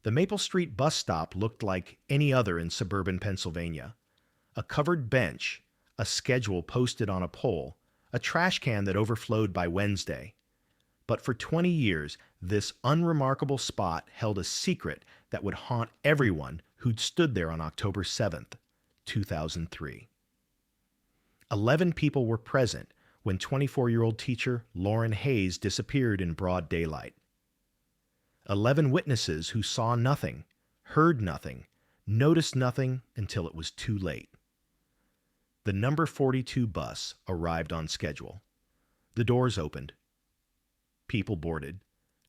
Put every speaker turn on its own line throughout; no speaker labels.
The Maple Street bus stop looked like any other in suburban Pennsylvania. A covered bench, a schedule posted on a pole, a trash can that overflowed by Wednesday. But for 20 years, this unremarkable spot held a secret that would haunt everyone who'd stood there on October 7th, 2003. 11 people were present when 24-year-old teacher Lauren Hayes disappeared in broad daylight. 11 witnesses who saw nothing, heard nothing, noticed nothing until it was too late. The number 42 bus arrived on schedule. The doors opened. People boarded,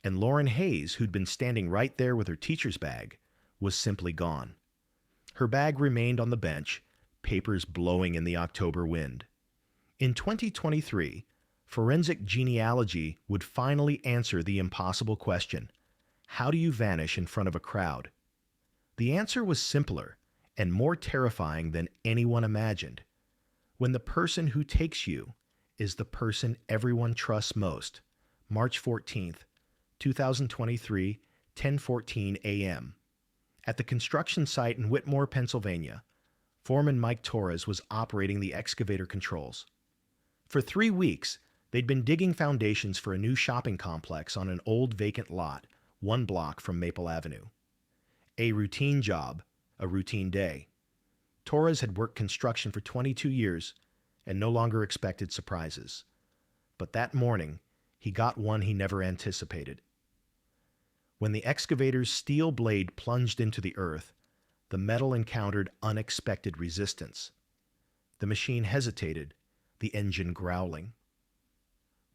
and Lauren Hayes, who'd been standing right there with her teacher's bag, was simply gone. Her bag remained on the bench, papers blowing in the October wind. In 2023, forensic genealogy would finally answer the impossible question: how do you vanish in front of a crowd? The answer was simpler and more terrifying than anyone imagined. When the person who takes you is the person everyone trusts most. March 14th, 2023, 10:14 a.m. At the construction site in Whitmore, Pennsylvania, foreman Mike Torres was operating the excavator controls. For 3 weeks, they'd been digging foundations for a new shopping complex on an old vacant lot 1 block from Maple Avenue. A routine job, a routine day. Torres had worked construction for 22 years and no longer expected surprises. But that morning, he got one he never anticipated. When the excavator's steel blade plunged into the earth, the metal encountered unexpected resistance. The machine hesitated, the engine growling.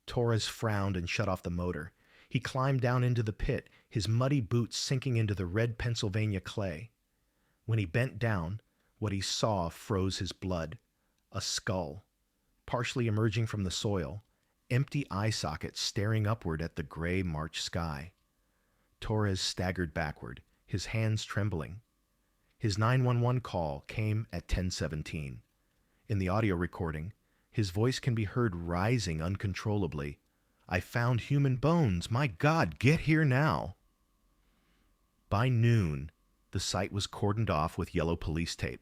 Torres frowned and shut off the motor. He climbed down into the pit, his muddy boots sinking into the red Pennsylvania clay. When he bent down, what he saw froze his blood. A skull, partially emerging from the soil, empty eye sockets staring upward at the gray March sky. Torres staggered backward, his hands trembling. His 911 call came at 10:17. In the audio recording, his voice can be heard rising uncontrollably. "I found human bones. My God, get here now." By noon, the site was cordoned off with yellow police tape.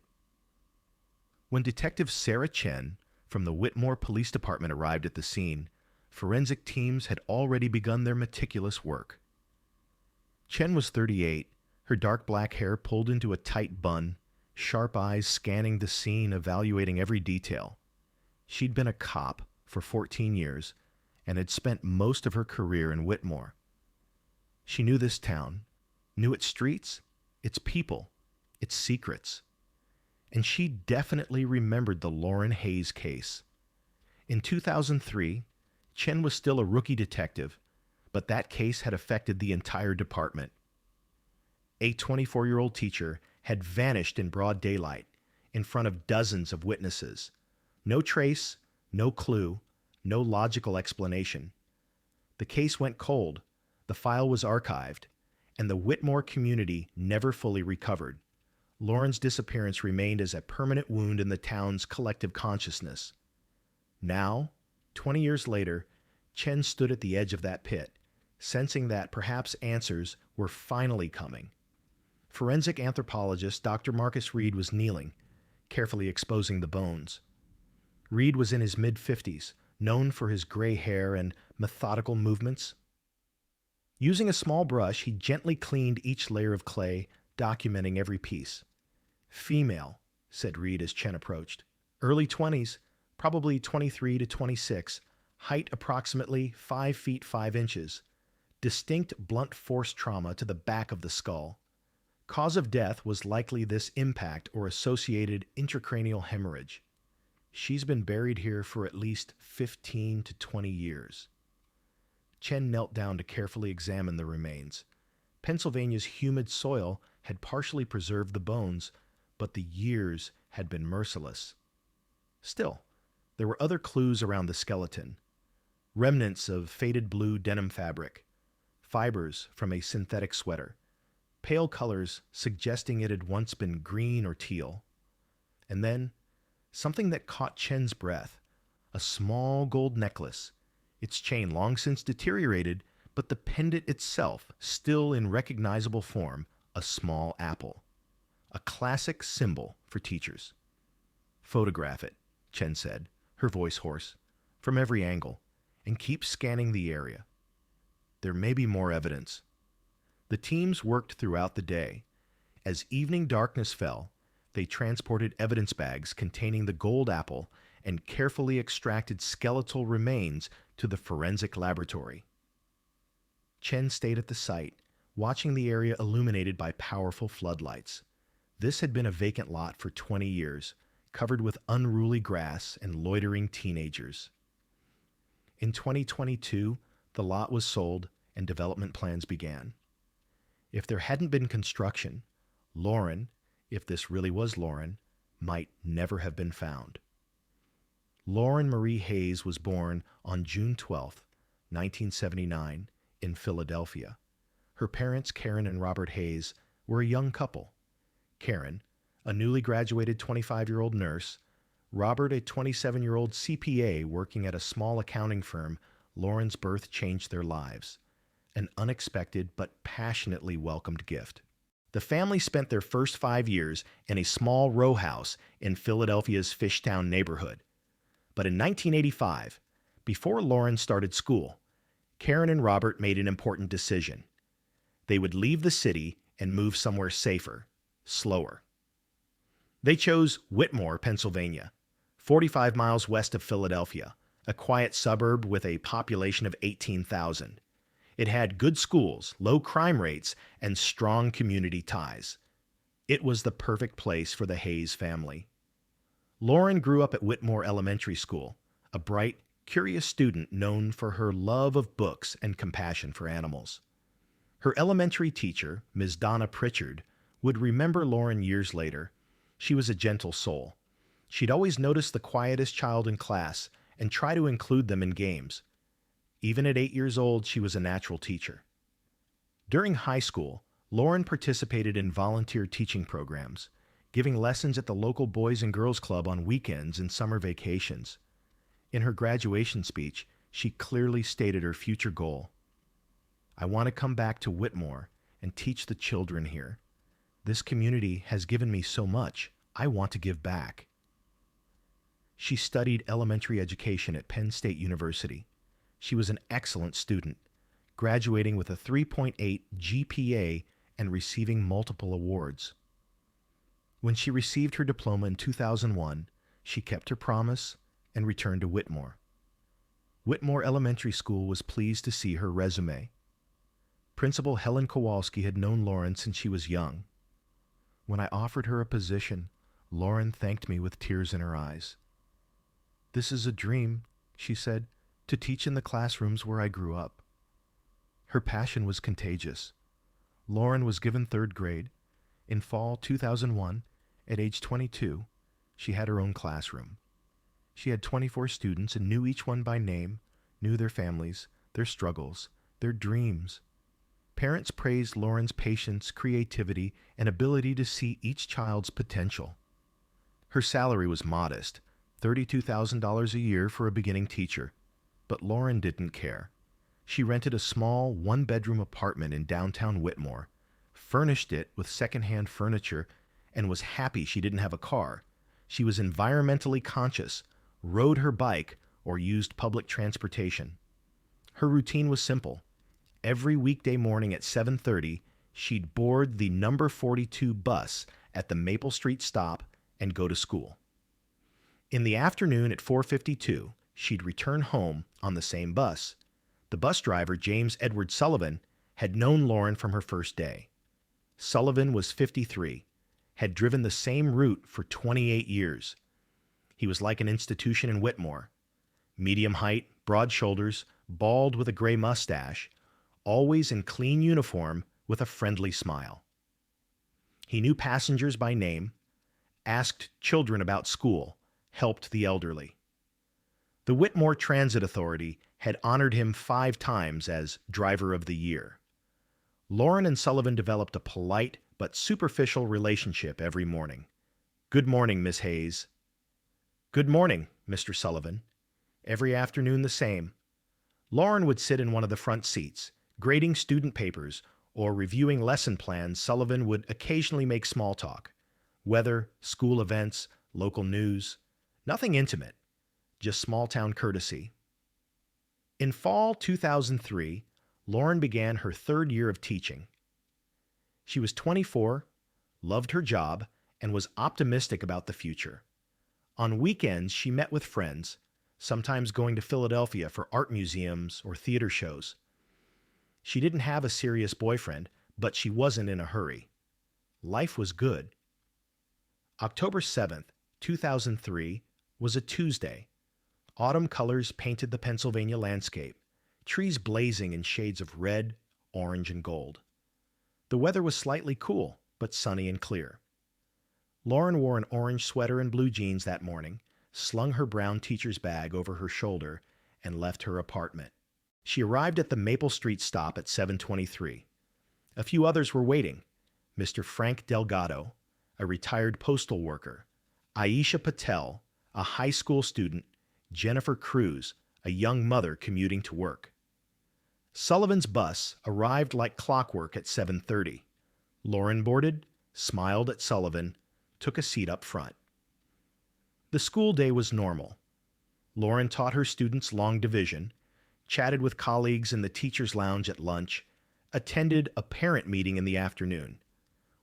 When Detective Sarah Chen from the Whitmore Police Department arrived at the scene, forensic teams had already begun their meticulous work. Chen was 38, her dark black hair pulled into a tight bun, sharp eyes scanning the scene, evaluating every detail. She'd been a cop for 14 years and had spent most of her career in Whitmore. She knew this town, knew its streets, its people, its secrets. And she definitely remembered the Lauren Hayes case. In 2003, Chen was still a rookie detective, but that case had affected the entire department. A 24-year-old teacher had vanished in broad daylight in front of dozens of witnesses. No trace, no clue, no logical explanation. The case went cold, the file was archived, and the Whitmore community never fully recovered. Lauren's disappearance remained as a permanent wound in the town's collective consciousness. Now, 20 years later, Chen stood at the edge of that pit, sensing that perhaps answers were finally coming. Forensic anthropologist Dr. Marcus Reed was kneeling, carefully exposing the bones. Reed was in his mid-50s, known for his gray hair and methodical movements. Using a small brush, he gently cleaned each layer of clay, documenting every piece. "Female," said Reed as Chen approached. "Early 20s, probably 23 to 26, height approximately 5 feet 5 inches. Distinct blunt force trauma to the back of the skull. Cause of death was likely this impact or associated intracranial hemorrhage. She's been buried here for at least 15 to 20 years." Chen knelt down to carefully examine the remains. Pennsylvania's humid soil had partially preserved the bones, but the years had been merciless. Still, there were other clues around the skeleton. Remnants of faded blue denim fabric, fibers from a synthetic sweater, pale colors suggesting it had once been green or teal. And then, something that caught Chen's breath, a small gold necklace, its chain long since deteriorated, but the pendant itself still in recognizable form, a small apple, a classic symbol for teachers. Photograph it, Chen said, her voice hoarse, from every angle, and keep scanning the area. There may be more evidence. The teams worked throughout the day. As evening darkness fell, they transported evidence bags containing the gold apple and carefully extracted skeletal remains to the forensic laboratory. Chen stayed at the site, watching the area illuminated by powerful floodlights. This had been a vacant lot for 20 years, covered with unruly grass and loitering teenagers. In 2022, the lot was sold and development plans began. If there hadn't been construction, Lauren, if this really was Lauren, might never have been found. Lauren Marie Hayes was born on June 12, 1979, in Philadelphia. Her parents, Karen and Robert Hayes, were a young couple. Karen, a newly graduated 25-year-old nurse, Robert, a 27-year-old CPA working at a small accounting firm. Lauren's birth changed their lives. An unexpected but passionately welcomed gift. The family spent their first 5 years in a small row house in Philadelphia's Fishtown neighborhood. But in 1985, before Lauren started school, Karen and Robert made an important decision. They would leave the city and move somewhere safer, slower. They chose Whitmore, Pennsylvania, 45 miles west of Philadelphia, a quiet suburb with a population of 18,000. It had good schools, low crime rates, and strong community ties. It was the perfect place for the Hayes family. Lauren grew up at Whitmore Elementary School, a bright, curious student known for her love of books and compassion for animals. Her elementary teacher, Ms. Donna Pritchard, would remember Lauren years later. She was a gentle soul. She'd always notice the quietest child in class and try to include them in games. Even at 8 years old, she was a natural teacher. During high school, Lauren participated in volunteer teaching programs, giving lessons at the local Boys and Girls Club on weekends and summer vacations. In her graduation speech, she clearly stated her future goal. "I want to come back to Whitmore and teach the children here. This community has given me so much. I want to give back." She studied elementary education at Penn State University. She was an excellent student, graduating with a 3.8 GPA and receiving multiple awards. When she received her diploma in 2001, she kept her promise and returned to Whitmore. Whitmore Elementary School was pleased to see her resume. Principal Helen Kowalski had known Lauren since she was young. When I offered her a position, Lauren thanked me with tears in her eyes. "This is a dream," she said, "to teach in the classrooms where I grew up." Her passion was contagious. Lauren was given third grade. In fall 2001, at age 22, she had her own classroom. She had 24 students and knew each one by name, knew their families, their struggles, their dreams. Parents praised Lauren's patience, creativity, and ability to see each child's potential. Her salary was modest, $32,000 a year for a beginning teacher, but Lauren didn't care. She rented a small one-bedroom apartment in downtown Whitmore, furnished it with secondhand furniture, and was happy she didn't have a car. She was environmentally conscious, rode her bike, or used public transportation. Her routine was simple. Every weekday morning at 7:30, she'd board the number 42 bus at the Maple Street stop and go to school. In the afternoon at 4:52, she'd return home on the same bus. The bus driver, James Edward Sullivan, had known Lauren from her first day. Sullivan was 53, had driven the same route for 28 years. He was like an institution in Whitmore. Medium height, broad shoulders, bald with a gray mustache, always in clean uniform with a friendly smile. He knew passengers by name, asked children about school, helped the elderly. The Whitmore Transit Authority had honored him 5 times as Driver of the Year. Lauren and Sullivan developed a polite but superficial relationship every morning. "Good morning, Miss Hayes." "Good morning, Mr. Sullivan." Every afternoon the same. Lauren would sit in one of the front seats, grading student papers or reviewing lesson plans, Sullivan would occasionally make small talk. Weather, school events, local news. Nothing intimate, just small-town courtesy. In fall 2003, Lauren began her third year of teaching. She was 24, loved her job, and was optimistic about the future. On weekends, she met with friends, sometimes going to Philadelphia for art museums or theater shows. She didn't have a serious boyfriend, but she wasn't in a hurry. Life was good. October 7th, 2003, was a Tuesday. Autumn colors painted the Pennsylvania landscape, trees blazing in shades of red, orange, and gold. The weather was slightly cool, but sunny and clear. Lauren wore an orange sweater and blue jeans that morning, slung her brown teacher's bag over her shoulder, and left her apartment. She arrived at the Maple Street stop at 7:23. A few others were waiting. Mr. Frank Delgado, a retired postal worker, Aisha Patel, a high school student, Jennifer Cruz, a young mother commuting to work. Sullivan's bus arrived like clockwork at 7:30. Lauren boarded, smiled at Sullivan, took a seat up front. The school day was normal. Lauren taught her students long division, chatted with colleagues in the teacher's lounge at lunch, attended a parent meeting in the afternoon.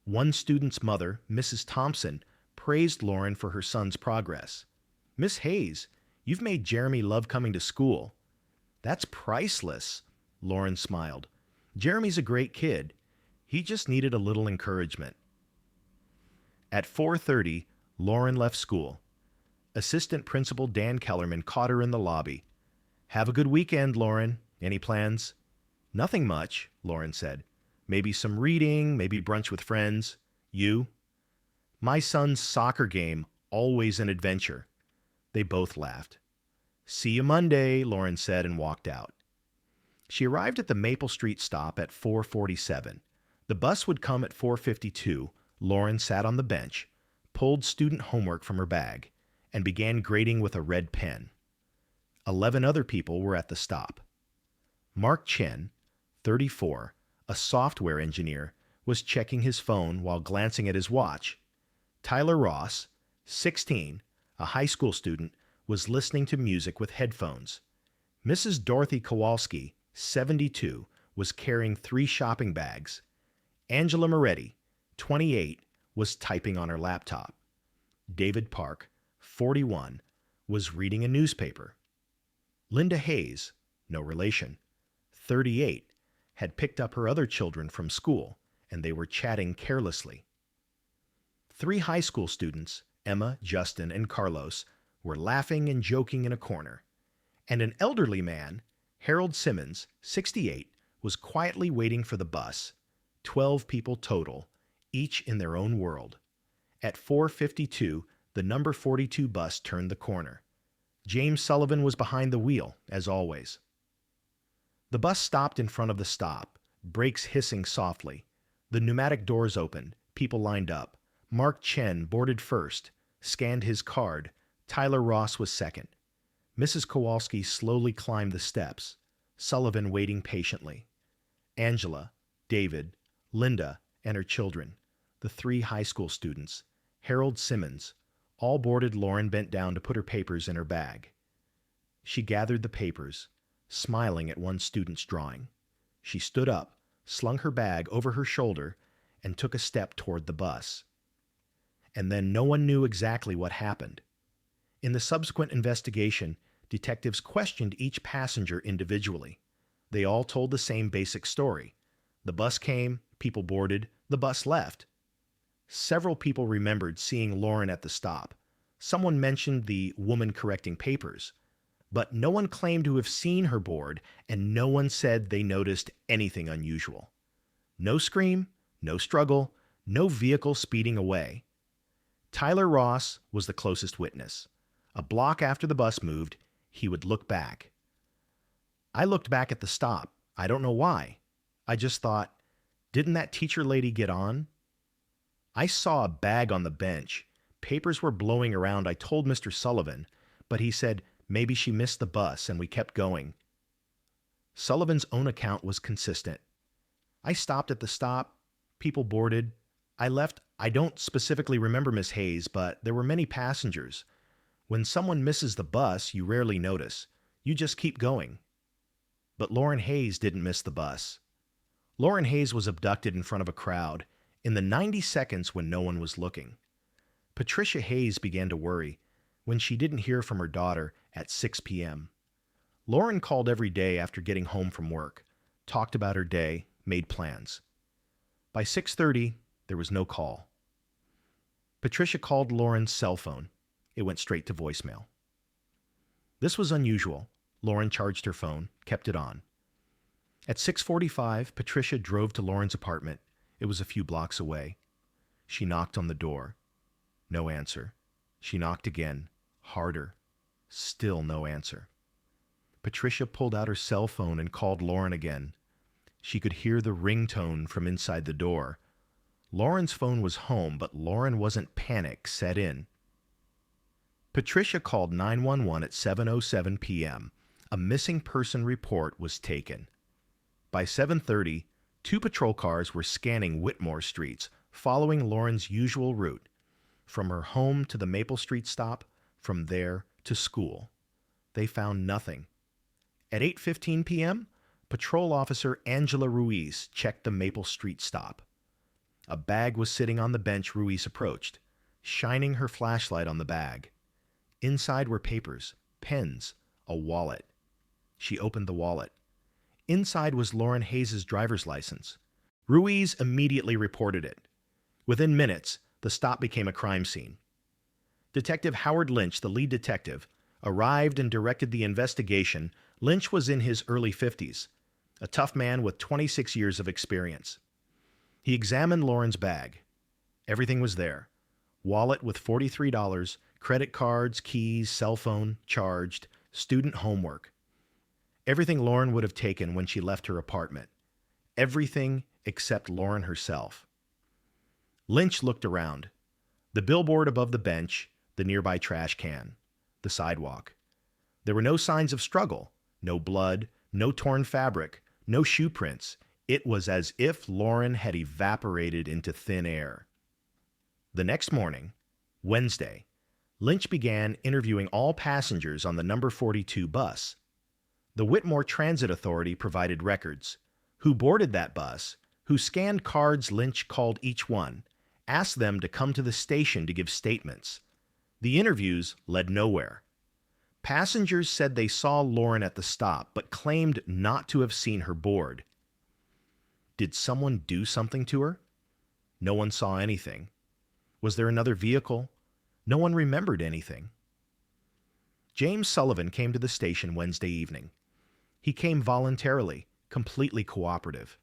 One student's mother, Mrs. Thompson, praised Lauren for her son's progress. "Miss Hayes, you've made Jeremy love coming to school." "That's priceless," Lauren smiled. "Jeremy's a great kid. He just needed a little encouragement." At 4:30, Lauren left school. Assistant Principal Dan Kellerman caught her in the lobby. "Have a good weekend, Lauren. Any plans?" "Nothing much," Lauren said. "Maybe some reading, maybe brunch with friends. You?" "My son's soccer game, always an adventure." They both laughed. "See you Monday," Lauren said and walked out. She arrived at the Maple Street stop at 4:47. The bus would come at 4:52. Lauren sat on the bench, pulled student homework from her bag, and began grading with a red pen. 11 other people were at the stop. Mark Chen, 34, a software engineer, was checking his phone while glancing at his watch. Tyler Ross, 16, a high school student, was listening to music with headphones. Mrs. Dorothy Kowalski, 72, was carrying 3 shopping bags. Angela Moretti, 28, was typing on her laptop. David Park, 41, was reading a newspaper. Linda Hayes, no relation, 38, had picked up her other children from school, and they were chatting carelessly. 3 high school students, Emma, Justin, and Carlos, were laughing and joking in a corner. And an elderly man, Harold Simmons, 68, was quietly waiting for the bus. 12 people total, each in their own world. At 4:52, the number 42 bus turned the corner. James Sullivan was behind the wheel, as always. The bus stopped in front of the stop, brakes hissing softly. The pneumatic doors opened, people lined up. Mark Chen boarded first, scanned his card. Tyler Ross was second. Mrs. Kowalski slowly climbed the steps, Sullivan waiting patiently. Angela, David, Linda, and her children, the 3 high school students, Harold Simmons, all boarded. Lauren bent down to put her papers in her bag. She gathered the papers, smiling at one student's drawing. She stood up, slung her bag over her shoulder, and took a step toward the bus. And then no one knew exactly what happened. In the subsequent investigation, detectives questioned each passenger individually. They all told the same basic story. The bus came, people boarded, the bus left. Several people remembered seeing Lauren at the stop. Someone mentioned the woman correcting papers. But no one claimed to have seen her board, and no one said they noticed anything unusual. No scream, no struggle, no vehicle speeding away. Tyler Ross was the closest witness. A block after the bus moved, he would look back. "I looked back at the stop. I don't know why. I just thought, didn't that teacher lady get on? I saw a bag on the bench. Papers were blowing around. I told Mr. Sullivan, but he said maybe she missed the bus and we kept going." Sullivan's own account was consistent. I stopped at the stop. People boarded. I left. I don't specifically remember Miss Hayes, but there were many passengers. When someone misses the bus, you rarely notice. You just keep going. But Lauren Hayes didn't miss the bus. Lauren Hayes was abducted in front of a crowd in the 90 seconds when no one was looking. Patricia Hayes began to worry when she didn't hear from her daughter at 6 p.m. Lauren called every day after getting home from work, talked about her day, made plans. By 6:30, there was no call. Patricia called Lauren's cell phone. It went straight to voicemail. This was unusual. Lauren charged her phone, kept it on. At 6:45, Patricia drove to Lauren's apartment. It was a few blocks away. She knocked on the door. No answer. She knocked again, harder. Still no answer. Patricia pulled out her cell phone and called Lauren again. She could hear the ringtone from inside the door. Lauren's phone was home, but Lauren wasn't. Panic set in. Patricia called 911 at 7:07 p.m. A missing person report was taken. By 7:30, 2 patrol cars were scanning Whitmore streets, following Lauren's usual route, from her home to the Maple Street stop, from there to school. They found nothing. At 8:15 p.m., Patrol Officer Angela Ruiz checked the Maple Street stop. A bag was sitting on the bench. Ruiz approached, shining her flashlight on the bag. Inside were papers, pens, a wallet. She opened the wallet. Inside was Lauren Hayes' driver's license. Ruiz immediately reported it. Within minutes, the stop became a crime scene. Detective Howard Lynch, the lead detective, arrived and directed the investigation. Lynch was in his early 50s, a tough man with 26 years of experience. He examined Lauren's bag. Everything was there. Wallet with $43, credit cards, keys, cell phone, charged, student homework. Everything Lauren would have taken when she left her apartment. Everything except Lauren herself. Lynch looked around. The billboard above the bench, the nearby trash can, the sidewalk. There were no signs of struggle, no blood, no torn fabric, no shoe prints. It was as if Lauren had evaporated into thin air. The next morning, Wednesday, Lynch began interviewing all passengers on the number 42 bus. The Whitmore Transit Authority provided records. Who boarded that bus, who scanned cards. Lynch called each one, asked them to come to the station to give statements. The interviews led nowhere. Passengers said they saw Lauren at the stop, but claimed not to have seen her board. Did someone do something to her? No one saw anything. Was there another vehicle? No one remembered anything. James Sullivan came to the station Wednesday evening. He came voluntarily, completely cooperative.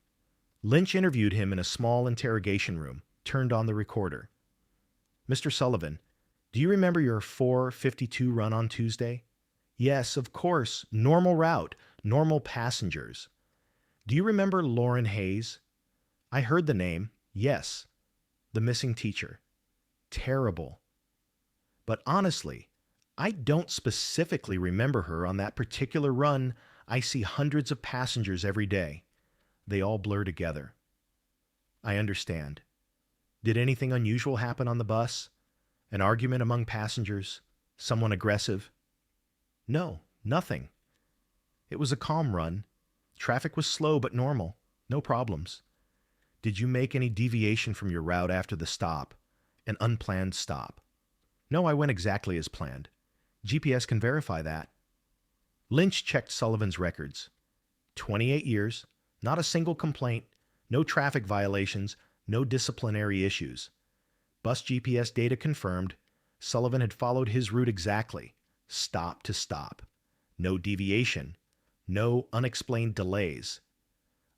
Lynch interviewed him in a small interrogation room, turned on the recorder. Mr. Sullivan, do you remember your 4:52 run on Tuesday? Yes, of course. Normal route, normal passengers. Do you remember Lauren Hayes? I heard the name. Yes. The missing teacher. Terrible. But honestly, I don't specifically remember her on that particular run. I see hundreds of passengers every day. They all blur together. I understand. Did anything unusual happen on the bus? An argument among passengers? Someone aggressive? No, nothing. It was a calm run. Traffic was slow but normal. No problems. Did you make any deviation from your route after the stop? An unplanned stop? No, I went exactly as planned. GPS can verify that. Lynch checked Sullivan's records. 28 years, not a single complaint, no traffic violations, no disciplinary issues. Bus GPS data confirmed Sullivan had followed his route exactly, stop to stop. No deviation, no unexplained delays.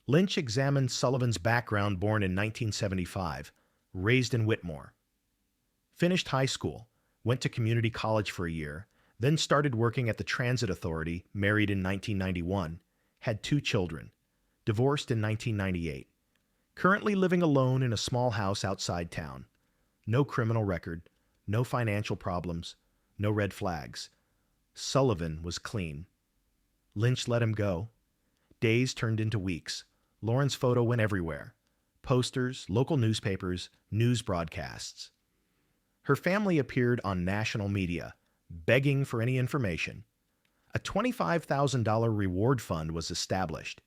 Lynch examined Sullivan's background. Born in 1975, raised in Whitmore. Finished high school, went to community college for a year, then started working at the Transit Authority, married in 1991, had 2 children, divorced in 1998. Currently living alone in a small house outside town. No criminal record, no financial problems, no red flags. Sullivan was clean. Lynch let him go. Days turned into weeks. Lauren's photo went everywhere: posters, local newspapers, news broadcasts. Her family appeared on national media, begging for any information. A $25,000 reward fund was established.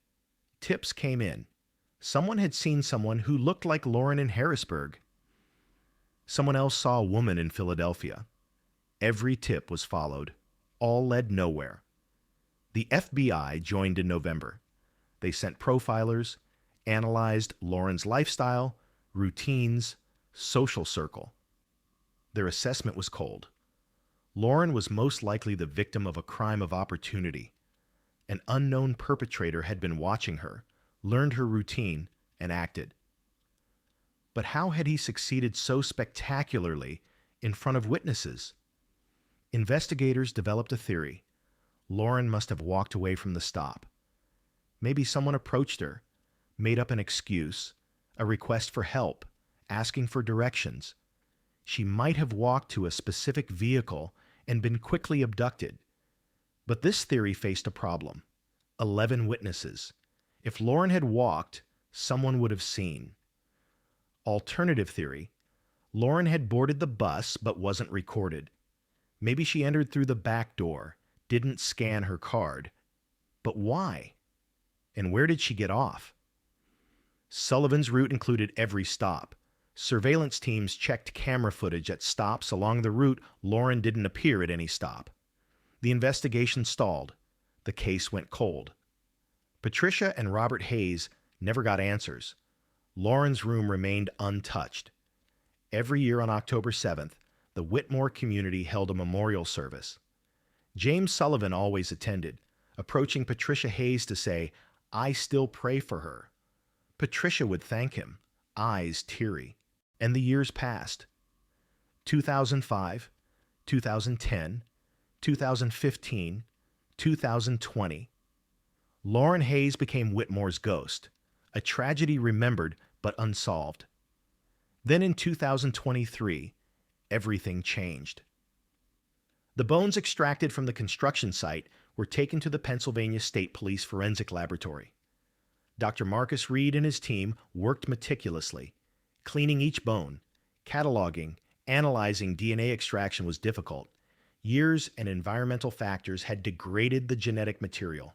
Tips came in. Someone had seen someone who looked like Lauren in Harrisburg. Someone else saw a woman in Philadelphia. Every tip was followed. All led nowhere. The FBI joined in November. They sent profilers, analyzed Lauren's lifestyle, routines, social circle. Their assessment was cold. Lauren was most likely the victim of a crime of opportunity. An unknown perpetrator had been watching her, learned her routine, and acted. But how had he succeeded so spectacularly in front of witnesses? Investigators developed a theory. Lauren must have walked away from the stop. Maybe someone approached her, made up an excuse, a request for help, asking for directions. She might have walked to a specific vehicle and been quickly abducted. But this theory faced a problem. 11 witnesses. If Lauren had walked, someone would have seen. Alternative theory: Lauren had boarded the bus but wasn't recorded. Maybe she entered through the back door, didn't scan her card. But why? And where did she get off? Sullivan's route included every stop. Surveillance teams checked camera footage at stops along the route. Lauren didn't appear at any stop. The investigation stalled. The case went cold. Patricia and Robert Hayes never got answers. Lauren's room remained untouched. Every year on October 7th, the Whitmore community held a memorial service. James Sullivan always attended, approaching Patricia Hayes to say, "I still pray for her." Patricia would thank him, eyes teary. And the years passed. 2005, 2010, 2015, 2020. Lauren Hayes became Whitmore's ghost, a tragedy remembered but unsolved. Then in 2023, everything changed. The bones extracted from the construction site were taken to the Pennsylvania State Police Forensic Laboratory. Dr. Marcus Reed and his team worked meticulously. Cleaning each bone, cataloging, analyzing DNA extraction was difficult. Years and environmental factors had degraded the genetic material.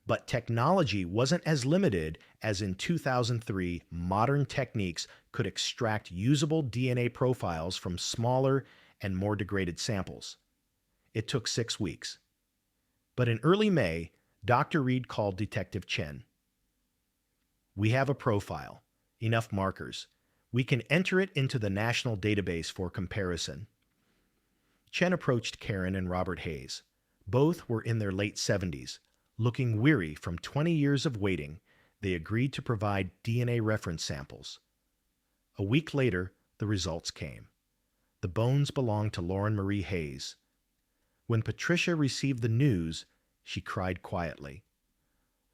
But technology wasn't as limited as in 2003. Modern techniques could extract usable DNA profiles from smaller and more degraded samples. It took 6 weeks. But in early May, Dr. Reed called Detective Chen. "We have a profile, enough markers. We can enter it into the national database for comparison." Chen approached Karen and Robert Hayes. Both were in their late 70s. Looking weary from 20 years of waiting, they agreed to provide DNA reference samples. A week later, the results came. The bones belonged to Lauren Marie Hayes. When Patricia received the news, she cried quietly.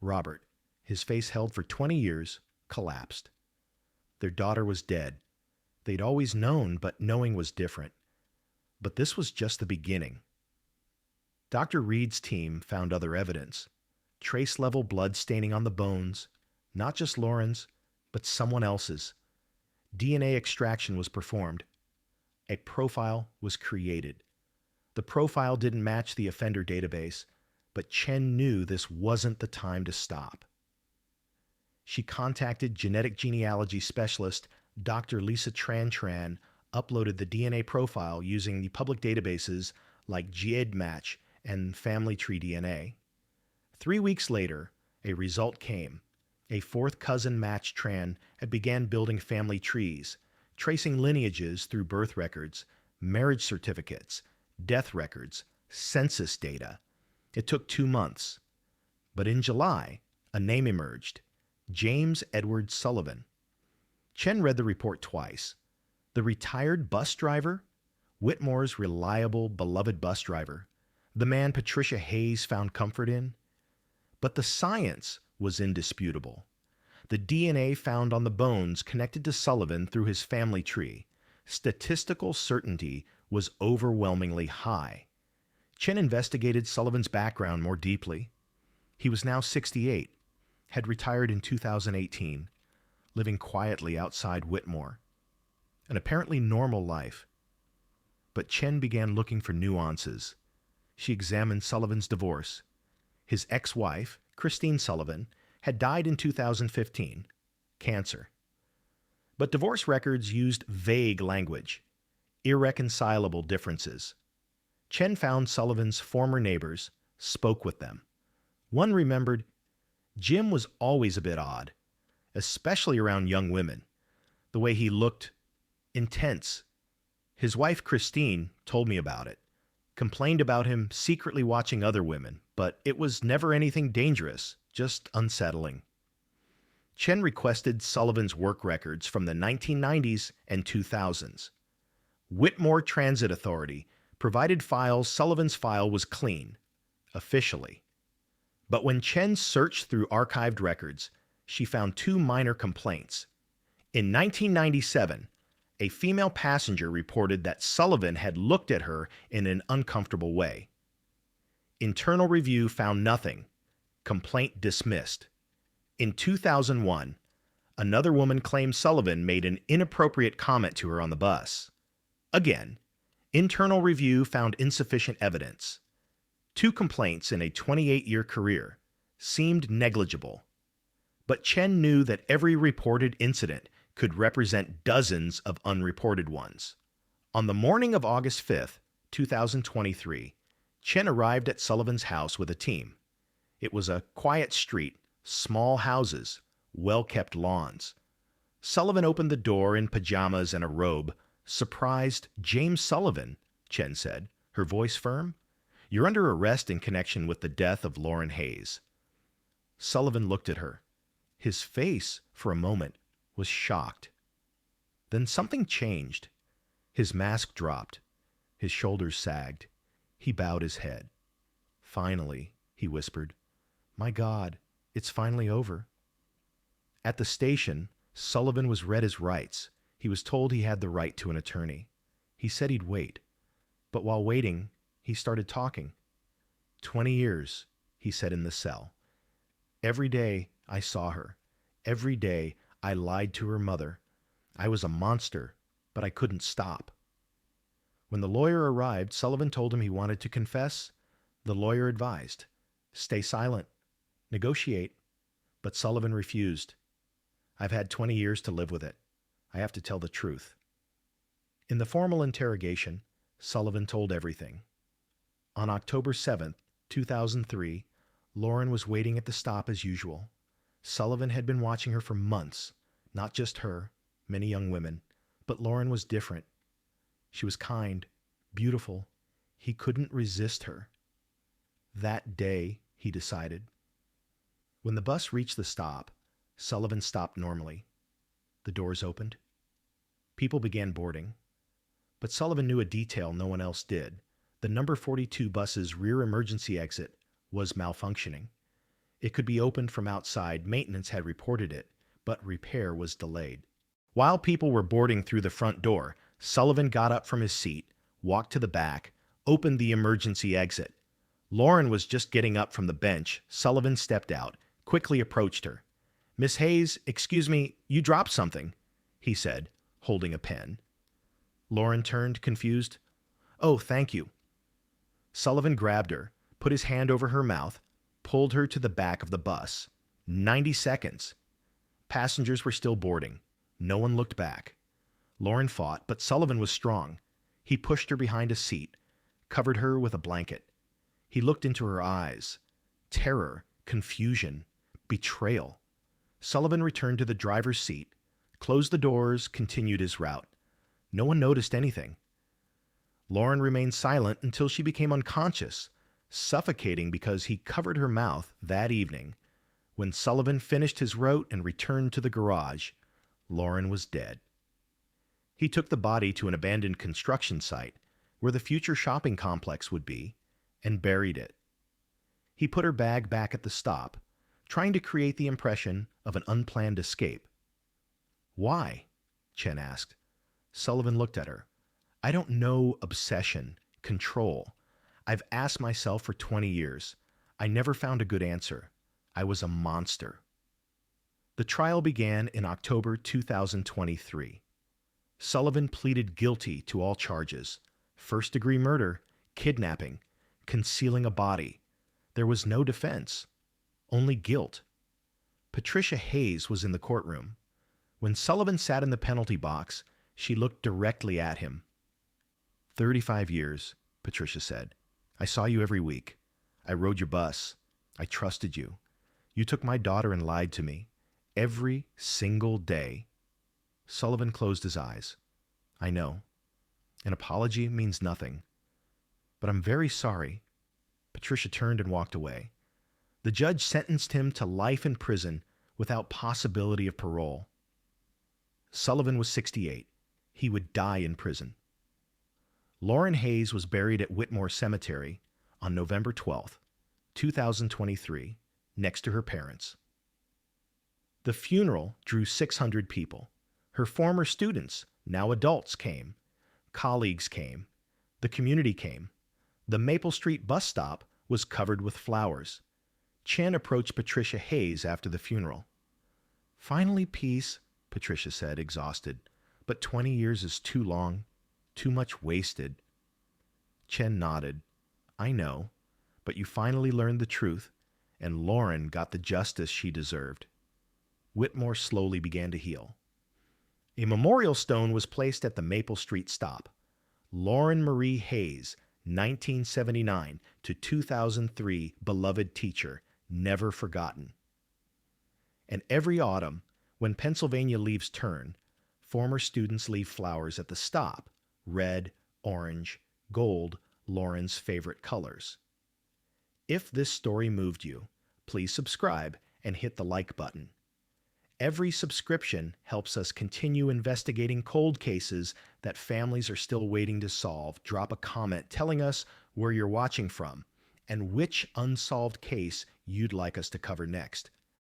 Robert, his face held for 20 years, collapsed. Their daughter was dead. They'd always known, but knowing was different. But this was just the beginning. Dr. Reed's team found other evidence. Trace-level blood staining on the bones, not just Lauren's, but someone else's. DNA extraction was performed. A profile was created. The profile didn't match the offender database, but Chen knew this wasn't the time to stop. She contacted genetic genealogy specialist Dr. Lisa Tran, uploaded the DNA profile using the public databases like GEDmatch and Family Tree DNA. 3 weeks later, a result came. A fourth cousin matched Tran and began building family trees, tracing lineages through birth records, marriage certificates, death records, census data. It took 2 months. But in July, a name emerged: James Edward Sullivan. Chen read the report twice. The retired bus driver? Whitmore's reliable, beloved bus driver. The man Patricia Hayes found comfort in. But the science was indisputable. The DNA found on the bones connected to Sullivan through his family tree. Statistical certainty was overwhelmingly high. Chen investigated Sullivan's background more deeply. He was now 68. had retired in 2018, living quietly outside Whitmore. An apparently normal life. But Chen began looking for nuances. She examined Sullivan's divorce. His ex-wife, Christine Sullivan, had died in 2015, cancer. But divorce records used vague language, irreconcilable differences. Chen found Sullivan's former neighbors, spoke with them. One remembered, Jim was always a bit odd, especially around young women. The way he looked, intense. His wife, Christine, told me about it, complained about him secretly watching other women, but it was never anything dangerous, just unsettling. Chen requested Sullivan's work records from the 1990s and 2000s. Whitmore Transit Authority provided files. Sullivan's file was clean, officially. But when Chen searched through archived records, she found two minor complaints. In 1997, a female passenger reported that Sullivan had looked at her in an uncomfortable way. Internal review found nothing. Complaint dismissed. In 2001, another woman claimed Sullivan made an inappropriate comment to her on the bus. Again, internal review found insufficient evidence. Two complaints in a 28-year career seemed negligible. But Chen knew that every reported incident could represent dozens of unreported ones. On the morning of August 5th, 2023, Chen arrived at Sullivan's house with a team. It was a quiet street, small houses, well-kept lawns. Sullivan opened the door in pajamas and a robe. Surprised, James Sullivan, Chen said, her voice firm. You're under arrest in connection with the death of Lauren Hayes. Sullivan looked at her. His face, for a moment, was shocked. Then something changed. His mask dropped. His shoulders sagged. He bowed his head. Finally, he whispered, My God, it's finally over. At the station, Sullivan was read his rights. He was told he had the right to an attorney. He said he'd wait. But while waiting, he started talking. 20 years, he said in the cell. Every day I saw her. Every day I lied to her mother. I was a monster, but I couldn't stop. When the lawyer arrived, Sullivan told him he wanted to confess. The lawyer advised, stay silent, negotiate. But Sullivan refused. I've had 20 years to live with it. I have to tell the truth. In the formal interrogation, Sullivan told everything. On October 7th, 2003, Lauren was waiting at the stop as usual. Sullivan had been watching her for months, not just her, many young women, but Lauren was different. She was kind, beautiful. He couldn't resist her. That day, he decided. When the bus reached the stop, Sullivan stopped normally. The doors opened. People began boarding. But Sullivan knew a detail no one else did. The number 42 bus's rear emergency exit was malfunctioning. It could be opened from outside. Maintenance had reported it, but repair was delayed. While people were boarding through the front door, Sullivan got up from his seat, walked to the back, opened the emergency exit. Lauren was just getting up from the bench. Sullivan stepped out, quickly approached her. Miss Hayes, excuse me, you dropped something, he said, holding a pen. Lauren turned, confused. Oh, thank you. Sullivan grabbed her, put his hand over her mouth, pulled her to the back of the bus. 90 seconds. Passengers were still boarding. No one looked back. Lauren fought, but Sullivan was strong. He pushed her behind a seat, covered her with a blanket. He looked into her eyes. Terror, confusion, betrayal. Sullivan returned to the driver's seat, closed the doors, continued his route. No one noticed anything. Lauren remained silent until she became unconscious, suffocating because he covered her mouth that evening. When Sullivan finished his route and returned to the garage, Lauren was dead. He took the body to an abandoned construction site where the future shopping complex would be and buried it. He put her bag back at the stop, trying to create the impression of an unplanned escape. Why? Chen asked. Sullivan looked at her. I don't know obsession, control. I've asked myself for 20 years. I never found a good answer. I was a monster. The trial began in October 2023. Sullivan pleaded guilty to all charges: first-degree murder, kidnapping, concealing a body. There was no defense, only guilt. Patricia Hayes was in the courtroom. When Sullivan sat in the penalty box, she looked directly at him. 35 years, Patricia said. I saw you every week. I rode your bus. I trusted you. You took my daughter and lied to me. Every single day. Sullivan closed his eyes. I know. An apology means nothing. But I'm very sorry. Patricia turned and walked away. The judge sentenced him to life in prison without possibility of parole. Sullivan was 68. He would die in prison. Lauren Hayes was buried at Whitmore Cemetery on November 12, 2023, next to her parents. The funeral drew 600 people. Her former students, now adults, came. Colleagues came. The community came. The Maple Street bus stop was covered with flowers. Chen approached Patricia Hayes after the funeral. Finally, peace, Patricia said, exhausted. But 20 years is too long, too much wasted. Chen nodded. I know, but you finally learned the truth, and Lauren got the justice she deserved. Whitmore slowly began to heal. A memorial stone was placed at the Maple Street stop. Lauren Marie Hayes, 1979 to 2003, beloved teacher, never forgotten. And every autumn, when Pennsylvania leaves turn, former students leave flowers at the stop: red, orange, gold, Lauren's favorite colors. If this story moved you, please subscribe and hit the like button. Every subscription helps us continue investigating cold cases that families are still waiting to solve. Drop a comment telling us where you're watching from and which unsolved case you'd like us to cover next.